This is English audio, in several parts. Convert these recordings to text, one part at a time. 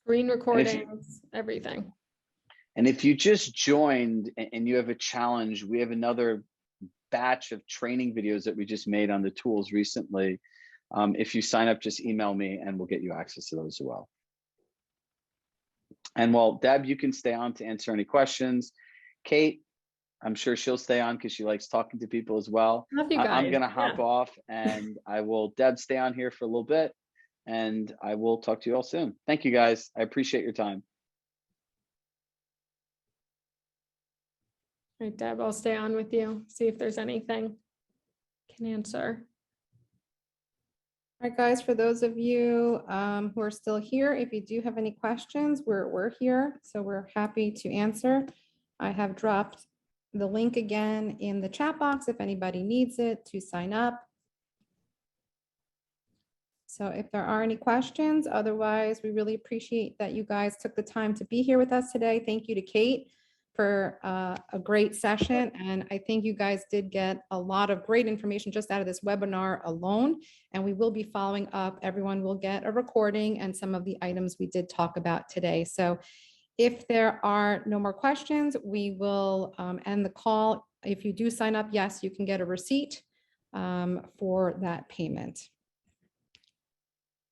Screen recordings, everything. And if you just joined and you have a challenge, we have another batch of training videos that we just made on the tools recently. If you sign up, just email me and we'll get you access to those as well. And while Deb, you can stay on to answer any questions. Kate, I'm sure she'll stay on because she likes talking to people as well. Love you guys. I'm going to hop off, and Deb, stay on here for a little bit, and I will talk to you all soon. Thank you guys. I appreciate your time. All right, Deb, I'll stay on with you, see if there's anything I can answer. All right, guys, for those of you who are still here, if you do have any questions, we're here, so we're happy to answer. I have dropped the link again in the chat box if anybody needs it to sign up. So if there are any questions, otherwise, we really appreciate that you guys took the time to be here with us today. Thank you to Kate for a great session. And I think you guys did get a lot of great information just out of this webinar alone. And we will be following up. Everyone will get a recording and some of the items we did talk about today. So if there are no more questions, we will end the call. If you do sign up, yes, you can get a receipt for that payment.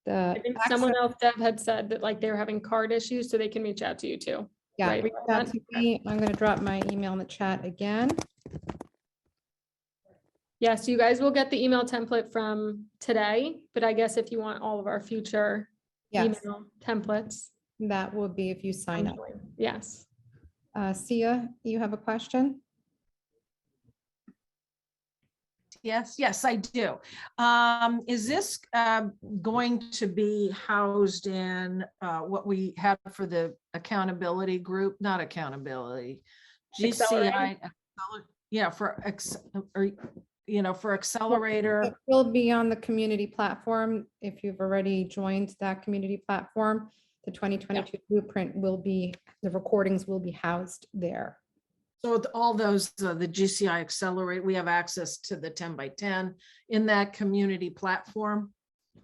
I think someone else, Deb, had said that like they were having card issues, so they can reach out to you too. Yeah, right? reach out to me. I'm going to drop my email in the chat again. Yes, you guys will get the email template from today, but I guess if you want all of our future email templates, that will be if you sign up. Yes. Sia, you have a question? Yes, I do. Is this going to be housed in what we have for the accountability group? Not accountability, GCI. Yeah, for accelerator. It will be on the community platform. If you've already joined that community platform, the 2022 blueprint will be, the recordings will be housed there. So all those, the GCI Accelerate, we have access to the 10 by 10 in that community platform.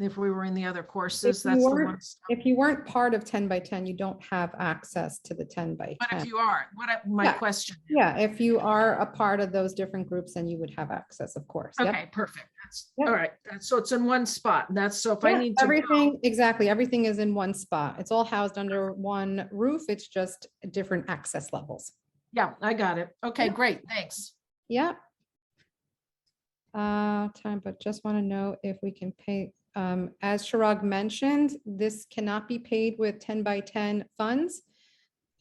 If we were in the other courses, that's the one. If you weren't part of 10 by 10, you don't have access to the 10 by 10. But if you are, my question. Yeah, if you are a part of those different groups, then you would have access, of course. Okay, perfect. That's all right. So it's in one spot. And that's, so if I need to everything, exactly. Everything is in one spot. It's all housed under one roof. It's just different access levels. Yeah, I got it. Okay, great. Thanks. Yeah. Time, but just want to know if we can pay. As Chirag mentioned, this cannot be paid with 10 by 10 funds.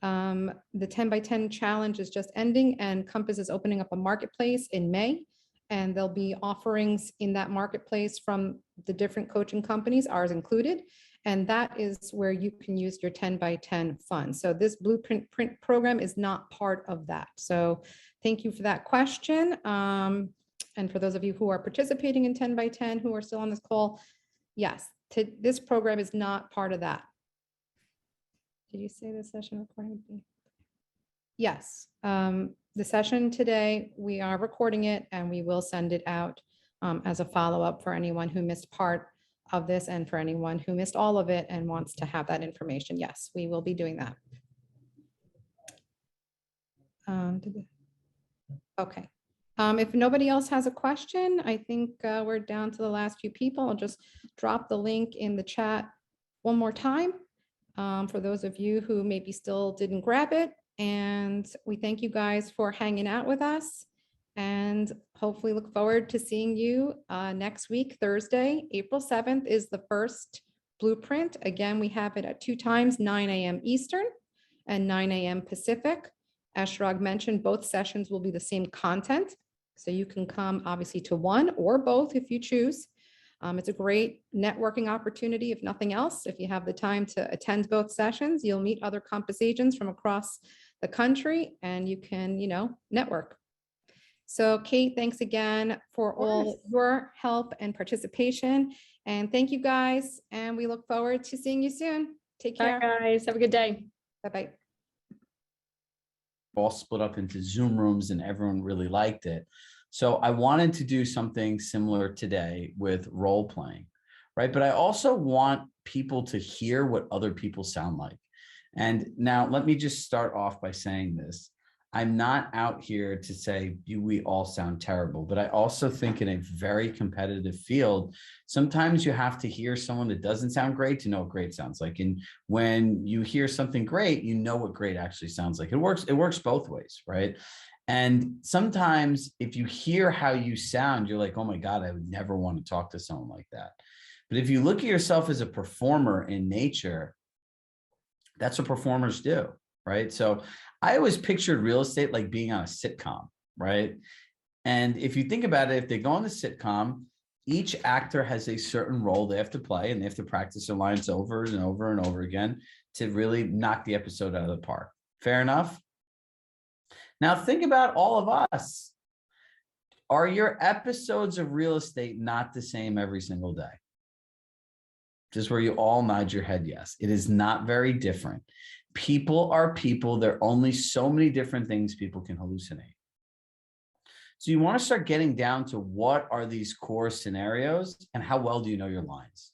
The 10 by 10 challenge is just ending, and Compass is opening up a marketplace in May. And there'll be offerings in that marketplace from the different coaching companies, ours included. And that is where you can use your 10 by 10 fund. So this blueprint print program is not part of that. So thank you for that question. And for those of you who are participating in 10 by 10 who are still on this call, yes, this program is not part of that. Did you say the session recording? Yes. The session today, we are recording it and we will send it out as a follow-up for anyone who missed part of this and for anyone who missed all of it and wants to have that information. Yes, we will be doing that. Okay. If nobody else has a question, I think we're down to the last few people. I'll just drop the link in the chat one more time for those of you who maybe still didn't grab it. And we thank you guys for hanging out with us. And hopefully look forward to seeing you next week, Thursday, April 7th is the first blueprint. Again, we have it at 2 times, 9 a.m. Eastern and 9 a.m. Pacific. As Chirag mentioned, both sessions will be the same content. So you can come obviously to one or both if you choose. It's a great networking opportunity, if nothing else. If you have the time to attend both sessions, you'll meet other Compass agents from across the country and you can, network. So Kate, thanks again for all your help and participation. And thank you guys. And we look forward to seeing you soon. Take care. Bye guys. Have a good day. Bye-bye. All split up into Zoom rooms and everyone really liked it. So I wanted to do something similar today with role playing, right? But I also want people to hear what other people sound like. And now let me just start off by saying this. I'm not out here to say we all sound terrible, but I also think in a very competitive field, sometimes you have to hear someone that doesn't sound great to know what great sounds like. And when you hear something great, you know what great actually sounds like. It works both ways, right? And sometimes if you hear how you sound, you're like, oh my God, I would never want to talk to someone like that. But if you look at yourself as a performer in nature, that's what performers do, right? So I always pictured real estate like being on a sitcom, right? And if you think about it, if they go on the sitcom, each actor has a certain role they have to play, and they have to practice their lines over and over and over again to really knock the episode out of the park. Fair enough? Now think about all of us. Are your episodes of real estate not the same every single day? Just where you all nod your head yes. It is not very different. People are people. There are only so many different things people can hallucinate. So you want to start getting down to what are these core scenarios and how well do you know your lines?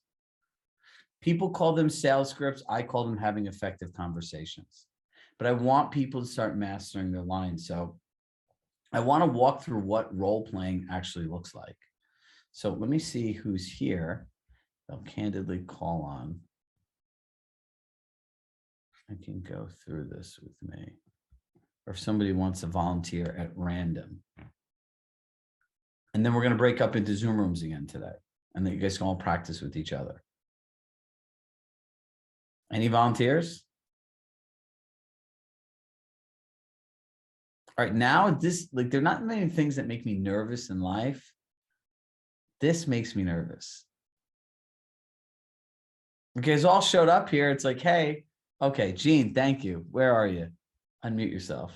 People call them sales scripts. I call them having effective conversations. But I want people to start mastering their lines. So I want to walk through what role playing actually looks like. So let me see who's here. I'll candidly call on. I can go through this with me. Or if somebody wants to volunteer at random. And then we're going to break up into Zoom rooms again today. And then you guys can all practice with each other. Any volunteers? All right, now this, like, there are not many things that make me nervous in life. This makes me nervous. You guys all showed up here. It's like, hey, okay, Gene, thank you. Where are you? Unmute yourself.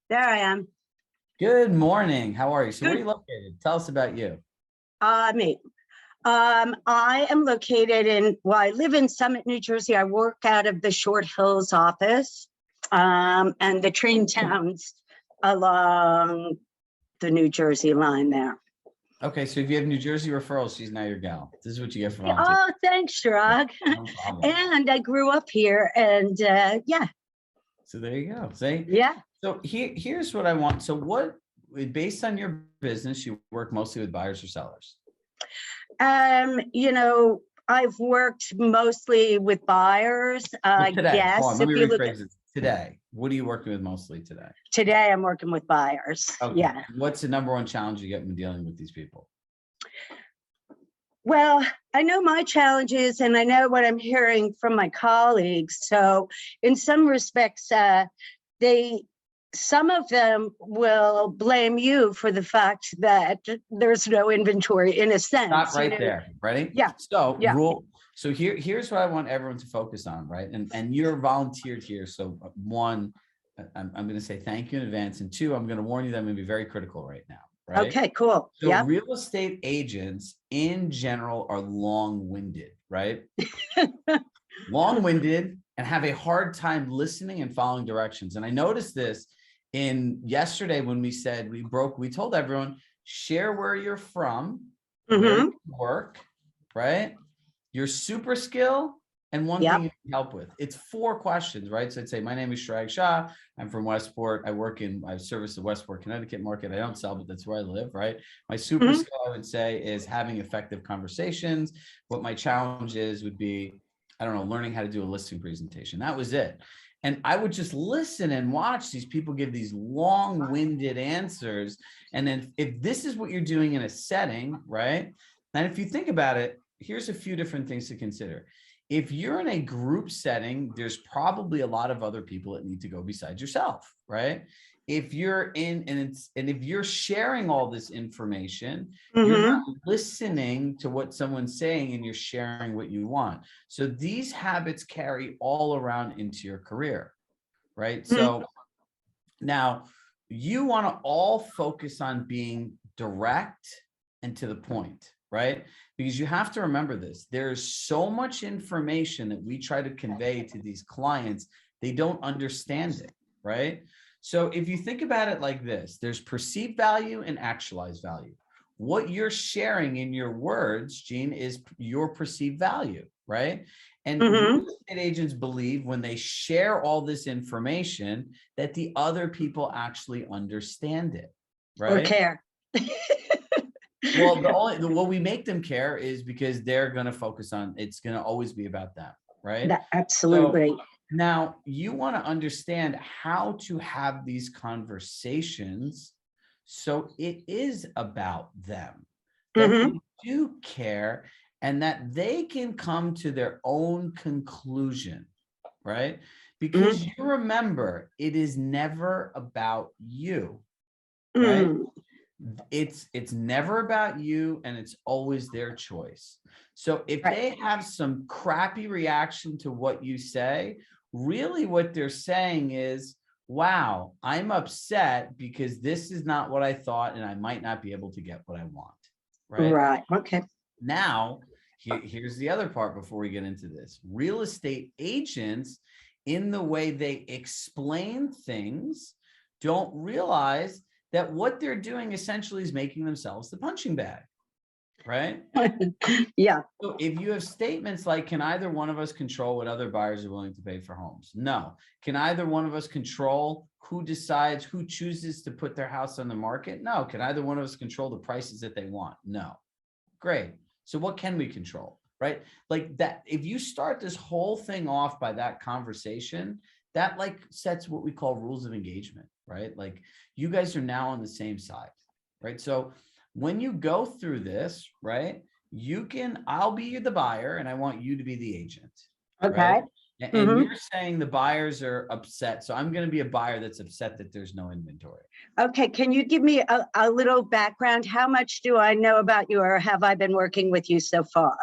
There I am. Good morning. How are you? So where are Good. you located? Tell us about you. Me. I am located in, well, I live in Summit, New Jersey. I work out of the Short Hills office and the train towns along the New Jersey line there. Okay, so if you have New Jersey referrals, she's now your gal. This is what you get for volunteering. Oh, thanks, Chirag. No problem. And I grew up here and yeah. So there you go. See? Yeah. So here's what I want. So what, based on your business, you work mostly with buyers or sellers? You know, I've worked mostly with buyers. Today, Yes. hold on, let me If you look at rephrase it. Today, what are you working with mostly today? today, I'm working with buyers. Okay. Yeah. What's the number one challenge you get when dealing with these people? Well, I know my challenges and I know what I'm hearing from my colleagues. So in some respects, some of them will blame you for the fact that there's no inventory in a sense. Stop right you know? there. Ready? Yeah. So Yeah. So here's what I want everyone to focus on, right? And you're volunteered here. So one, I'm going to say thank you in advance. And two, I'm going to warn you that I'm going to be very critical right now. Right? Okay, cool. So Yeah. real estate agents in general are long-winded, right? Long-winded and have a hard time listening and following directions. And I noticed this in yesterday when we said we told everyone, share where you're from, where you work, right? Your super skill and one thing you need help with. It's 4 questions, right? So I'd say, my name is Chirag Shah. I'm from Westport. I service the Westport, Connecticut market. I don't sell, but that's where I live, right? My super skill, I would say, is having effective conversations. What my challenge is would be, I don't know, learning how to do a listing presentation. That was it. And I would just listen and watch these people give these long-winded answers. And then if this is what you're doing in a setting, right? And if you think about it, here's a few different things to consider. If you're in a group setting, there's probably a lot of other people that need to go besides yourself, right? If you're if you're sharing all this information, you're not listening to what someone's saying and you're sharing what you want. So these habits carry all around into your career, right? So now you want to all focus on being direct and to the point, right? Because you have to remember this, there's so much information that we try to convey to these clients, they don't understand it, right? So if you think about it like this, there's perceived value and actualized value. What you're sharing in your words, Jean, is your perceived value, right? And real estate agents believe when they share all this information that the other people actually understand it, Or right? care. Well, what we make them care is because they're going to focus on, it's going to always be about them, right? Absolutely. So now you want to understand how to have these conversations so it is about them, that they do care and that they can come to their own conclusion, right? Because you remember, it is never about you, right? It's never about you, and it's always their choice. So if they have some crappy reaction to what you say, really what they're saying is, wow, I'm upset because this is not what I thought, and I might not be able to get what I want, right? Right. Okay. Now, here's the other part before we get into this. Real estate agents, in the way they explain things, don't realize that what they're doing essentially is making themselves the punching bag, right? Yeah. So if you have statements like, can either one of us control what other buyers are willing to pay for homes? No. Can either one of us control who decides, who chooses to put their house on the market? No. Can either one of us control the prices that they want? No. Great. So what can we control, right? Like that, if you start this whole thing off by that conversation, that like sets what we call rules of engagement, right? Like you guys are now on the same side, right? So when you go through this, right, I'll be the buyer and I want you to be the agent. Okay. Right? And you're saying the buyers are upset. So I'm going to be a buyer that's upset that there's no inventory. Okay. Can you give me a little background? How much do I know about you, or have I been working with you so far?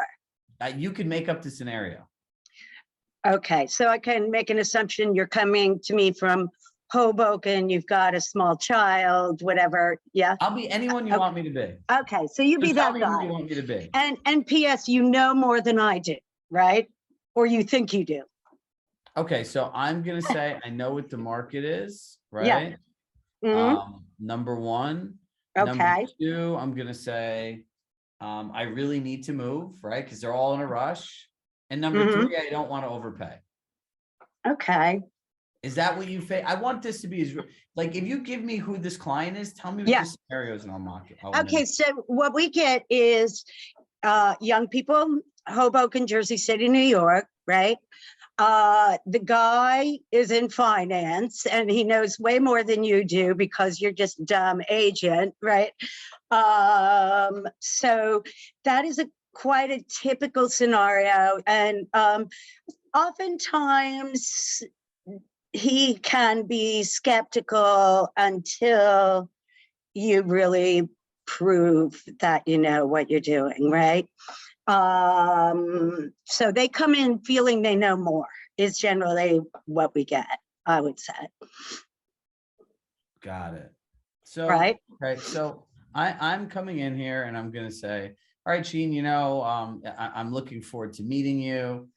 You can make up the scenario. Okay. So I can make an assumption you're coming to me from Hoboken, you've got a small child, whatever. Yeah. I'll be anyone you want me to be. Okay. So you be Tell that me who guy. you want me to be. And PS, you know more than I do, right? Or you think you do. Okay, so I'm gonna say I know what the market is, Yeah. right? Number one. Number Okay. two, I'm gonna say I really need to move, right? Because they're all in a rush. And number three, I don't want to overpay. Okay. Is that what you say? I want this to be as like, if you give me who this client is, tell me what the scenarios and I'll mock it. Okay, so what we get is young people, Hoboken, Jersey City, New York, right? The guy is in finance and he knows way more than you do because you're just a dumb agent, right? So that is quite a typical scenario. And oftentimes he can be skeptical until you really prove that you know what you're doing, right? So they come in feeling they know more is generally what we get, I would say. Got it. So, right. So I'm coming in here and I'm going to say, all right, Jean, you know, I'm looking forward to meeting you.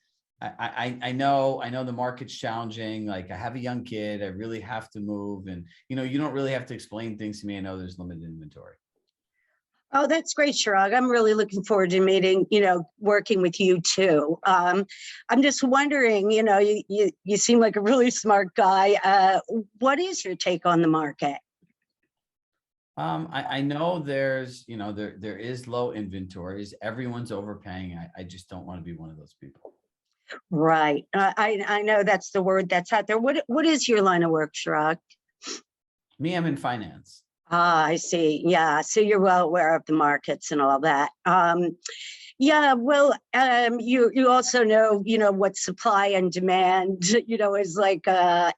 I know the market's challenging. Like I have a young kid, I really have to move. And, you know, you don't really have to explain things to me. I know there's limited inventory. Oh, that's great, Chirag. I'm really looking forward to meeting, working with you too. I'm just wondering, you seem like a really smart guy. What is your take on the market? I know there's, there is low inventories. Everyone's overpaying. I just don't want to be one of those people. Right. I know that's the word that's out there. What is your line of work, Chirag? Me, I'm in finance. Ah, I see. Yeah. So you're well aware of the markets and all that. Yeah. Well, you also know, what supply and demand, is like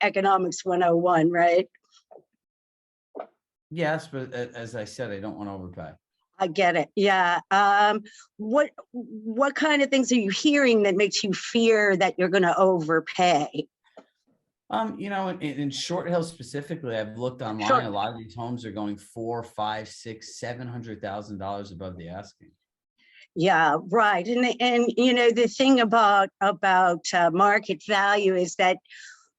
economics 101, right? Yes, but as I said, I don't want to overpay. I get it. Yeah. What kind of things are you hearing that makes you fear that you're going to overpay? In Short Hills specifically, I've looked online. Sure. A lot of these homes are going $400,000, $500,000, $600,000, $700,000 above the asking. Yeah, right. And the thing about market value is that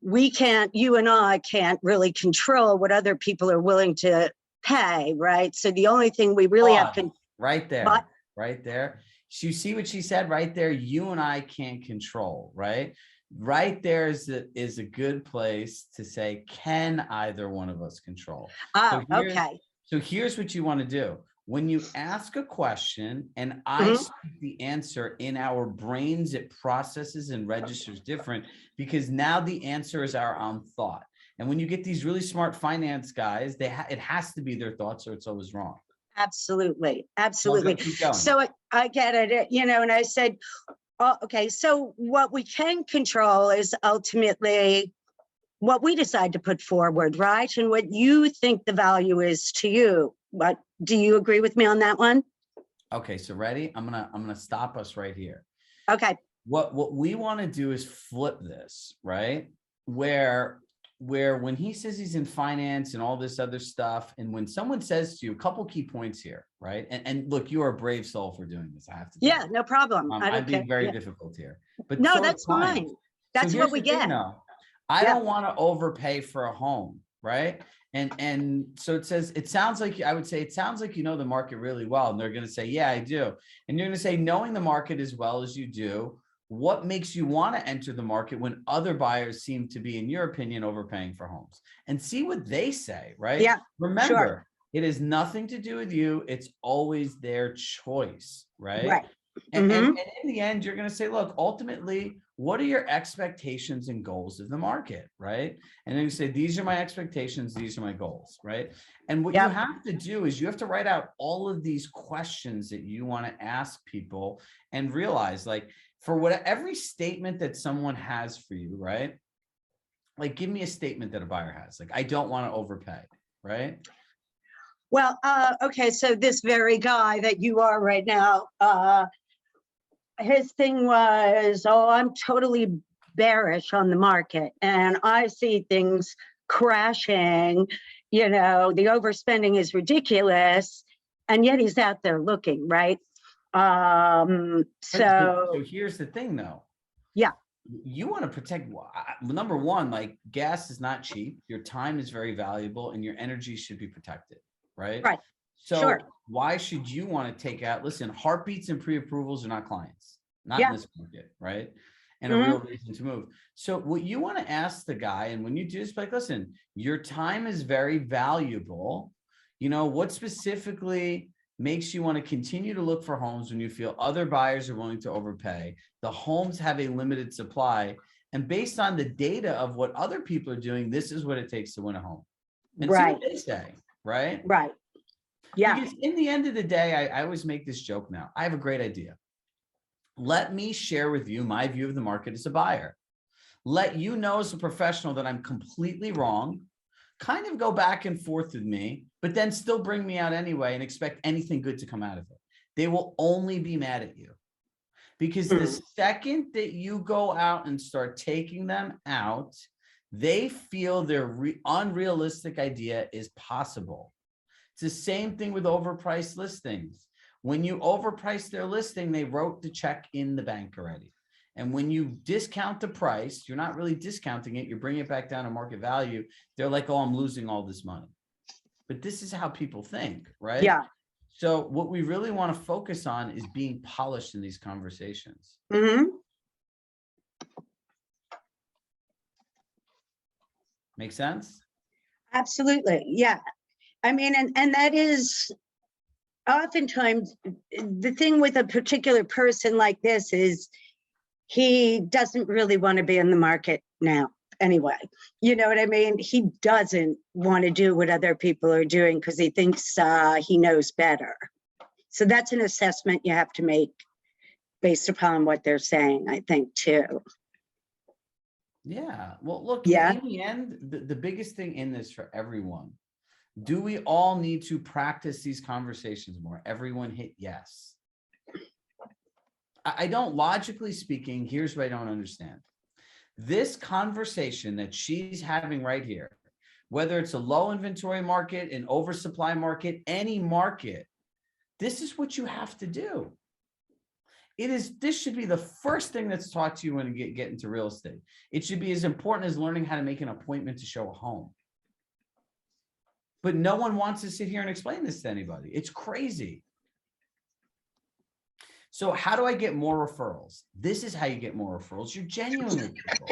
you and I can't really control what other people are willing to pay, right? So the only thing we really have to. Right there, But- right there. You see what she said right there? You and I can't control, right? Right there is a good place to say, can either one of us control? Oh, okay. So here's what you want to do. When you ask a question and I speak the answer, in our brains, it processes and registers different, because now the answer is our own thought. And when you get these really smart finance guys, it has to be their thoughts or it's always wrong. Absolutely. Absolutely. Keep going. So I get it, and I said, oh, okay, so what we can control is ultimately what we decide to put forward, right? And what you think the value is to you. But do you agree with me on that one? Okay, so ready? I'm gonna stop us right here. Okay. What we want to do is flip this, right? Where when he says he's in finance and all this other stuff, and when someone says to you, a couple key points here, right? And look, you are a brave soul for doing this, I have to tell Yeah, you. no problem. I I'm don't care. being very Yeah. difficult here. But No, so that's is clients. fine. That's So what here's we the thing, get. though. I Yeah. don't want to overpay for a home, right? And so it sounds like, I would say, it sounds like you know the market really well. And they're going to say, yeah, I do. And you're going to say, knowing the market as well as you do, what makes you want to enter the market when other buyers seem to be, in your opinion, overpaying for homes? And see what they say, right? Yeah, Remember, sure. it has nothing to do with you. It's always their choice, right? Right. And in the end, you're going to say, look, ultimately, what are your expectations and goals of the market, right? And then you say, these are my expectations, these are my goals, right? And what you have to do is you have to write out all of these questions that you want to ask people and realize, like, for every statement that someone has for you, right? Like, give me a statement that a buyer has. Like, I don't want to overpay, right? Well, okay, so this very guy that you are right now, his thing was, oh, I'm totally bearish on the market and I see things crashing, the overspending is ridiculous, and yet he's out there looking, right? So here's the thing, though. Yeah. You want to protect, number one, like, gas is not cheap. Your time is very valuable and your energy should be protected, right? Right. So sure. Why should you want to take out, listen, heartbeats and pre-approvals are not clients, not in this market, right? And a real reason to move. So what you want to ask the guy, and when you do this, like, listen, your time is very valuable. What specifically makes you want to continue to look for homes when you feel other buyers are willing to overpay? The homes have a limited supply. And based on the data of what other people are doing, this is what it takes to win a home. And see what they say, right? Right. Yeah. Because in the end of the day, I always make this joke now. I have a great idea. Let me share with you my view of the market as a buyer. Let you know as a professional that I'm completely wrong. Kind of go back and forth with me, but then still bring me out anyway and expect anything good to come out of it. They will only be mad at you. Because the second that you go out and start taking them out, they feel their unrealistic idea is possible. It's the same thing with overpriced listings. When you overprice their listing, they wrote the check in the bank already. And when you discount the price, you're not really discounting it. You're bringing it back down to market value. They're like, oh, I'm losing all this money. But this is how people think, right? Yeah. So what we really want to focus on is being polished in these conversations. Make sense? Absolutely. Yeah. I mean, and that is oftentimes the thing with a particular person like this is he doesn't really want to be in the market now anyway. You know what I mean? He doesn't want to do what other people are doing because he thinks he knows better. So that's an assessment you have to make based upon what they're saying, I think, too. Yeah. Well, look, Yeah. in the end, the biggest thing in this for everyone, do we all need to practice these conversations more? Everyone hit yes. I don't, logically speaking, here's what I don't understand. This conversation that she's having right here, whether it's a low inventory market, an oversupply market, any market, this is what you have to do. This should be the first thing that's taught to you when you get into real estate. It should be as important as learning how to make an appointment to show a home. But no one wants to sit here and explain this to anybody. It's crazy. So how do I get more referrals? This is how you get more referrals. You're genuine with people.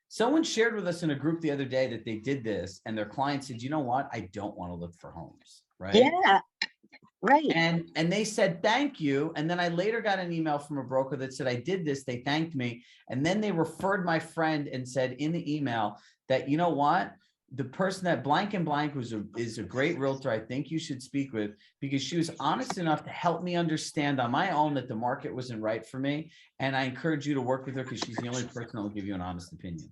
Someone shared with us in a group the other day that they did this and their client said, you know what? I don't want to look for homes, right? Yeah, right. And they said, thank you. And then I later got an email from a broker that said, I did this. They thanked me. And then they referred my friend and said in the email that, you know what? The person that blank and blank is a great realtor I think you should speak with, because she was honest enough to help me understand on my own that the market wasn't right for me. And I encourage you to work with her because she's the only person that will give you an honest opinion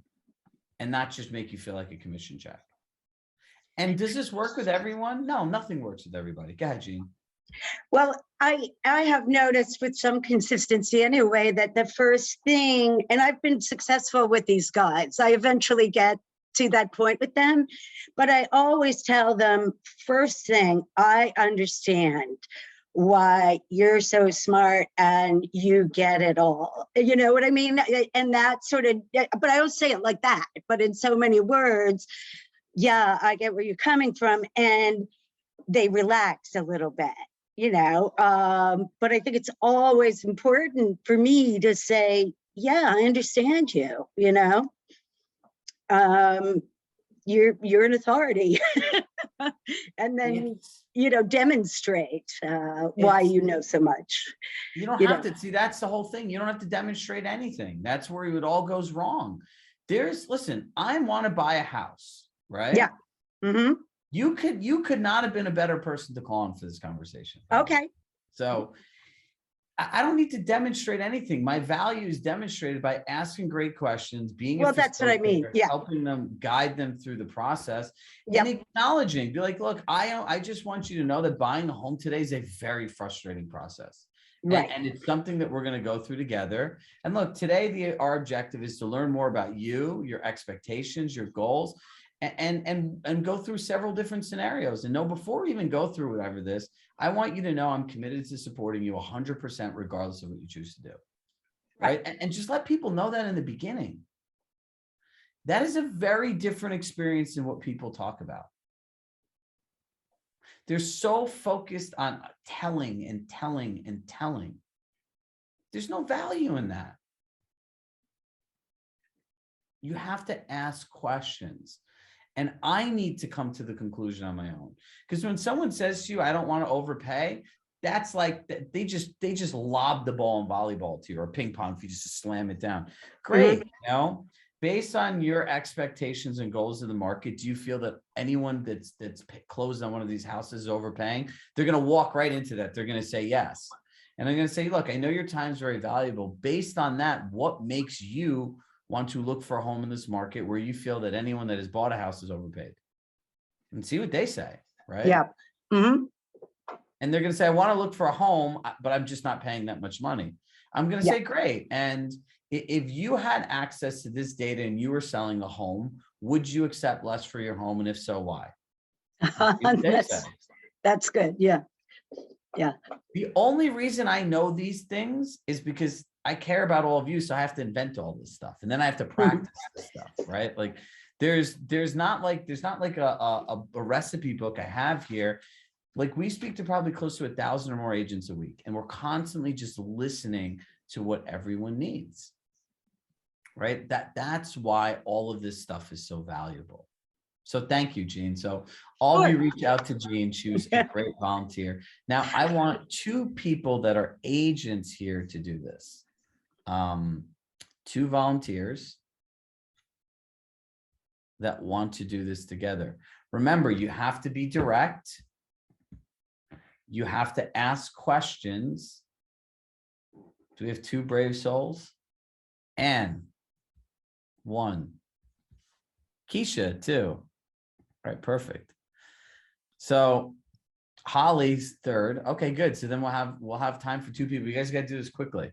and not just make you feel like a commission check. And does this work with everyone? No, nothing works with everybody. Go ahead, Jean. Well, I have noticed with some consistency anyway, that the first thing, and I've been successful with these guys, I eventually get to that point with them, but I always tell them, first thing, I understand why you're so smart and you get it all. You know what I mean? And that sort of, but I don't say it like that, but in so many words, yeah, I get where you're coming from. And they relax a little bit, you know, but I think it's always important for me to say, yeah, I understand you, you know. You're an authority. And then, you know, demonstrate why you know so much. You don't have to see, that's the whole thing. You don't have to demonstrate anything. That's where it all goes wrong. Listen, I want to buy a house, right? Yeah. Mm-hmm. You could not have been a better person to call on for this conversation. Okay. So I don't need to demonstrate anything. My value is demonstrated by asking great questions, being well, that's what I mean. Yeah. Helping them, guide them through the process, yep. And acknowledging, be like, look, I just want you to know that buying a home today is a very frustrating process. Right. And it's something that we're going to go through together. And look, today, our objective is to learn more about you, your expectations, your goals, and go through several different scenarios. And before we even go through whatever this, I want you to know I'm committed to supporting you 100% regardless of what you choose to do. Right. And just let people know that in the beginning. That is a very different experience than what people talk about. They're so focused on telling and telling and telling. There's no value in that. You have to ask questions. And I need to come to the conclusion on my own. Because when someone says to you, I don't want to overpay, that's like they just lob the ball in volleyball to you, or ping pong if you just slam it down. Great. You know, based on your expectations and goals of the market, do you feel that anyone that's closed on one of these houses is overpaying? They're going to walk right into that. They're going to say yes. And I'm going to say, look, I know your time's very valuable. Based on that, what makes you want to look for a home in this market where you feel that anyone that has bought a house is overpaid? And see what they say, right? Yeah. Mm-hmm. And they're going to say, I want to look for a home, but I'm just not paying that much money. I'm going to say, great. And if you had access to this data and you were selling a home, would you accept less for your home? And if so, why? That's good. Yeah. Yeah. The only reason I know these things is because I care about all of you. So I have to invent all this stuff. And then I have to practice this stuff, right? Like there's not like a recipe book I have here. Like we speak to probably close to 1,000 or more agents a week. And we're constantly just listening to what everyone needs, right? That's why all of this stuff is so valuable. So thank you, Jean. So all of you reach out to Jean. She was a great volunteer. Now I want 2 people that are agents here to do this. 2 volunteers that want to do this together. Remember, you have to be direct. You have to ask questions. Do we have 2 brave souls? And 1. Keisha, 2. All right, perfect. So Holly's 3rd. Okay, good. So then we'll have time for 2 people. You guys got to do this quickly.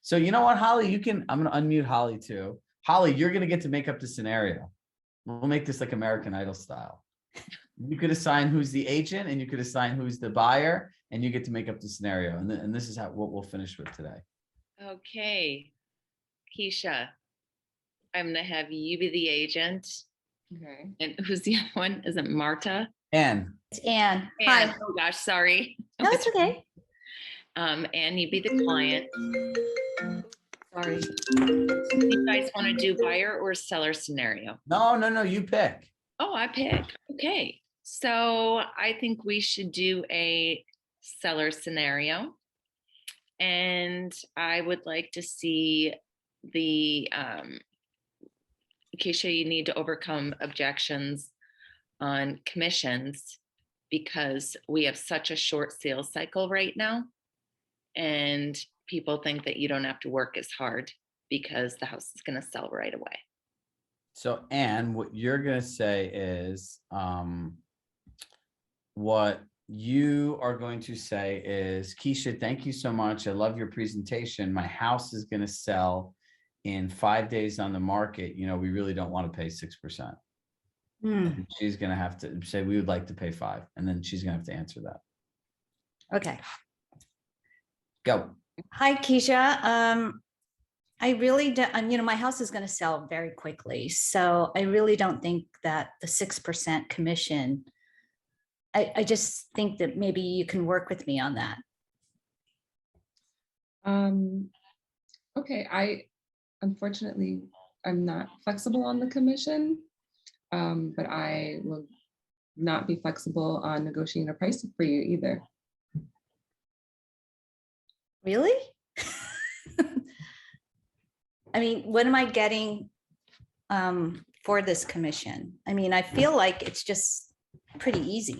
So you know what, Holly, I'm going to unmute Holly too. Holly, you're going to get to make up the scenario. We'll make this like American Idol style. You could assign who's the agent and you could assign who's the buyer, and you get to make up the scenario. And this is what we'll finish with today. Okay, Keisha, I'm gonna have you be the agent. Okay. And who's the other one? Is it Marta? Anne, It's Anne. Anne. Hi. Oh gosh, sorry. No, it's okay. Anne, you be the client. Sorry. Do you guys want to do buyer or seller scenario? no, you pick. Oh, I pick. Okay. So I think we should do a seller scenario. And I would like to see the, Keisha, you need to overcome objections on commissions because we have such a short sales cycle right now. And people think that you don't have to work as hard because the house is going to sell right away. So Anne, what you're going to say is, what you are going to say is, Keisha, thank you so much. I love your presentation. My house is going to sell in 5 days on the market. You know, we really don't want to pay 6%. And she's going to have to say, we would like to pay 5%. And then she's going to have to answer that. Okay. Go. Hi, Keisha. I really don't, my house is going to sell very quickly. So I really don't think that the 6% commission, I just think that maybe you can work with me on that. Okay, unfortunately, I'm not flexible on the commission, but I will not be flexible on negotiating a price for you either. Really? I mean, what am I getting for this commission? I mean, I feel like it's just pretty easy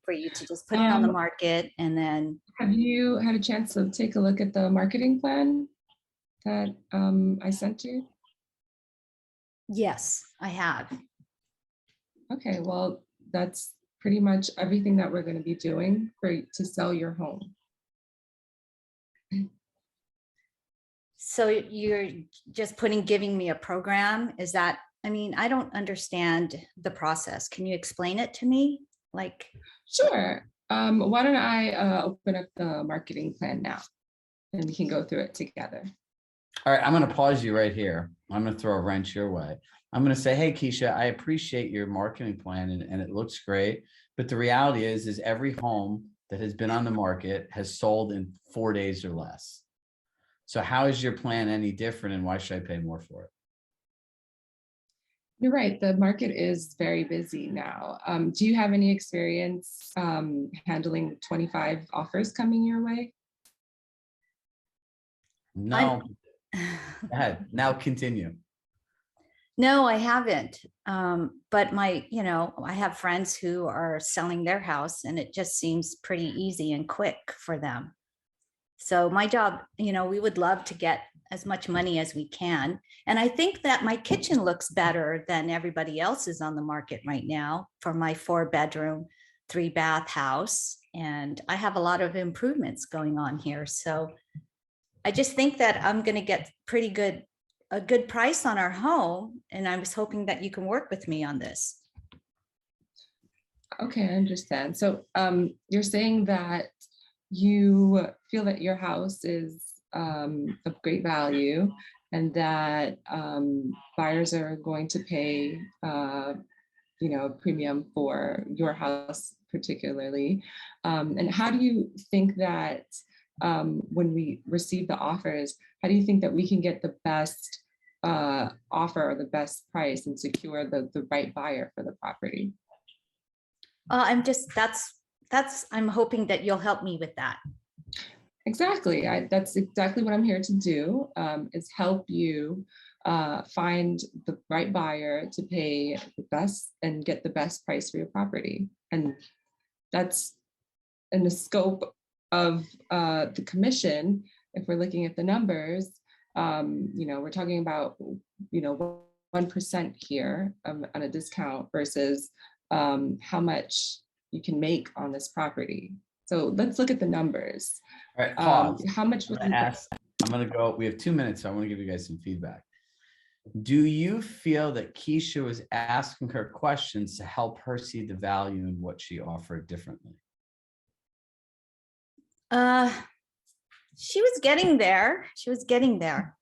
for you to just put it on the market and then. Have you had a chance to take a look at the marketing plan that I sent you? Yes, I have. Okay, well, that's pretty much everything that we're going to be doing to sell your home. So you're just giving me a program? Is that, I mean, I don't understand the process. Can you explain it to me? Like. Sure. Why don't I open up the marketing plan now and we can go through it together. All right, I'm going to pause you right here. I'm going to throw a wrench your way. I'm going to say, hey, Keisha, I appreciate your marketing plan and it looks great. But the reality is every home that has been on the market has sold in 4 days or less. So how is your plan any different and why should I pay more for it? You're right. The market is very busy now. Do you have any experience handling 25 offers coming your way? No. Go ahead. Now continue. No, I haven't. But I have friends who are selling their house and it just seems pretty easy and quick for them. So my job, we would love to get as much money as we can. And I think that my kitchen looks better than everybody else's on the market right now for my 4-bedroom, 3-bath house. And I have a lot of improvements going on here. So I just think that I'm going to get a good price on our home. And I was hoping that you can work with me on this. Okay, I understand. So you're saying that you feel that your house is of great value and that buyers are going to pay a premium for your house particularly. And how do you think that when we receive the offers, how do you think that we can get the best offer or the best price and secure the right buyer for the property? I'm hoping that you'll help me with that. Exactly. That's exactly what I'm here to do, is help you find the right buyer to pay the best and get the best price for your property. And that's in the scope of the commission. If we're looking at the numbers, we're talking about, 1% here on a discount versus how much you can make on this property. So let's look at the numbers. All right, pause. How much would you ask? I'm going to go, we have 2 minutes, so I want to give you guys some feedback. Do you feel that Keisha was asking her questions to help her see the value in what she offered differently? She was getting there. She was getting there.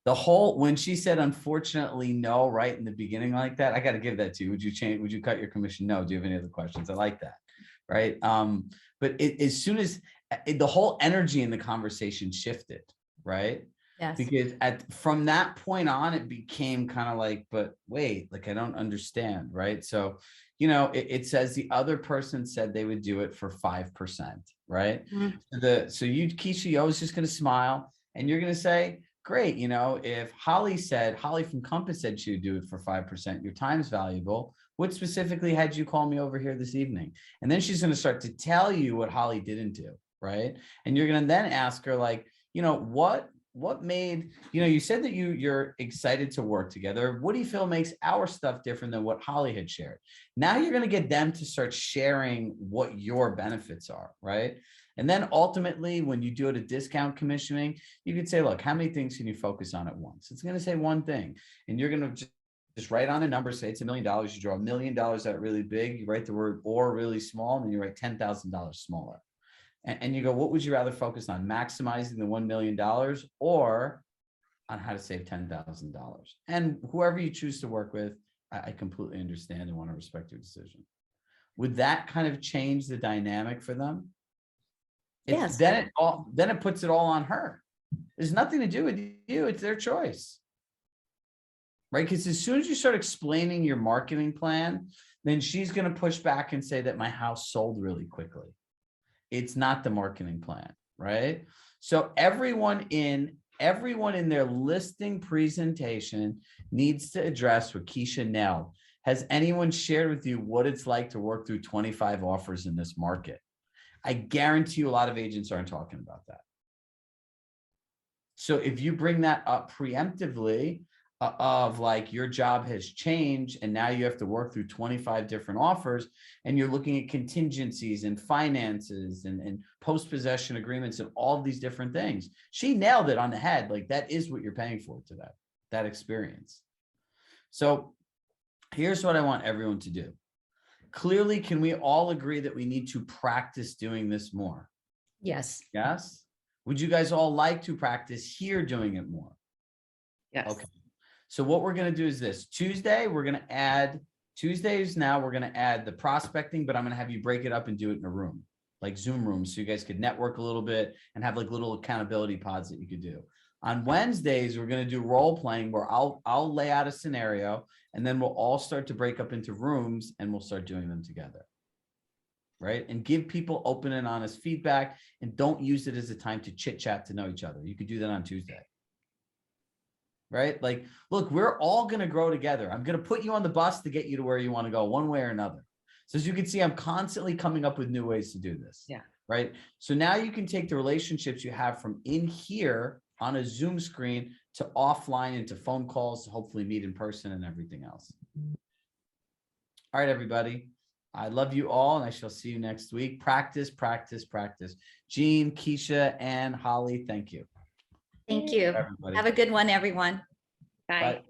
The whole, when she said, unfortunately, no, right in the beginning like that, I got to give that to you. Would you change? Would you cut your commission? No. Do you have any other questions? I like that. Right. But as soon as the whole energy in the conversation shifted, right? Yes. Because from that point on, it became kind of like, but wait, like, I don't understand. Right. So, you know, it says the other person said they would do it for 5%. Right. So you, Keisha, you're always just going to smile and you're going to say, great. You know, if Holly from Compass said she would do it for 5%, your time's valuable. What specifically had you call me over here this evening? And then she's going to start to tell you what Holly didn't do. Right. And you're going to then ask her, like, you know, what made, you know, you said that you're excited to work together. What do you feel makes our stuff different than what Holly had shared? Now you're going to get them to start sharing what your benefits are, right? And then ultimately, when you do it a discount commissioning, you could say, look, how many things can you focus on at once? It's going to say one thing, and you're going to just write on a number, say it's $1 million. You draw $1 million out really big, you write the word or really small, and then you write $10,000 smaller. And you go, what would you rather focus on? Maximizing the $1 million or on how to save $10,000? And whoever you choose to work with, I completely understand and want to respect your decision. Would that kind of change the dynamic for them? Yes. Then it puts it all on her. There's nothing to do with you. It's their choice. Right? Because as soon as you start explaining your marketing plan, then she's going to push back and say that my house sold really quickly. It's not the marketing plan, right? So everyone in their listing presentation needs to address what Keisha nailed. Has anyone shared with you what it's like to work through 25 offers in this market? I guarantee you a lot of agents aren't talking about that. So if you bring that up preemptively, of like your job has changed and now you have to work through 25 different offers and you're looking at contingencies and finances and post-possession agreements and all these different things. She nailed it on the head. Like, that is what you're paying for today, that experience. So here's what I want everyone to do. Clearly, can we all agree that we need to practice doing this more? Yes. Yes. Would you guys all like to practice here doing it more? Yes. Okay. So what we're going to do is this. Tuesdays now, we're going to add the prospecting, but I'm going to have you break it up and do it in a room, like Zoom rooms, so you guys could network a little bit and have like little accountability pods that you could do. On Wednesdays, we're going to do role playing where I'll lay out a scenario and then we'll all start to break up into rooms and we'll start doing them together. Right? And give people open and honest feedback and don't use it as a time to chit chat to know each other. You could do that on Tuesday. Right? Like, look, we're all going to grow together. I'm going to put you on the bus to get you to where you want to go one way or another. So as you can see, I'm constantly coming up with new ways to do this. Yeah. Right. So now you can take the relationships you have from in here on a Zoom screen to offline and to phone calls, to hopefully meet in person and everything else. All right, everybody. I love you all and I shall see you next week. Practice, practice, practice. Jean, Keisha, and Holly, thank you. Thank you. Everybody. Have a good one, everyone. Bye. Bye.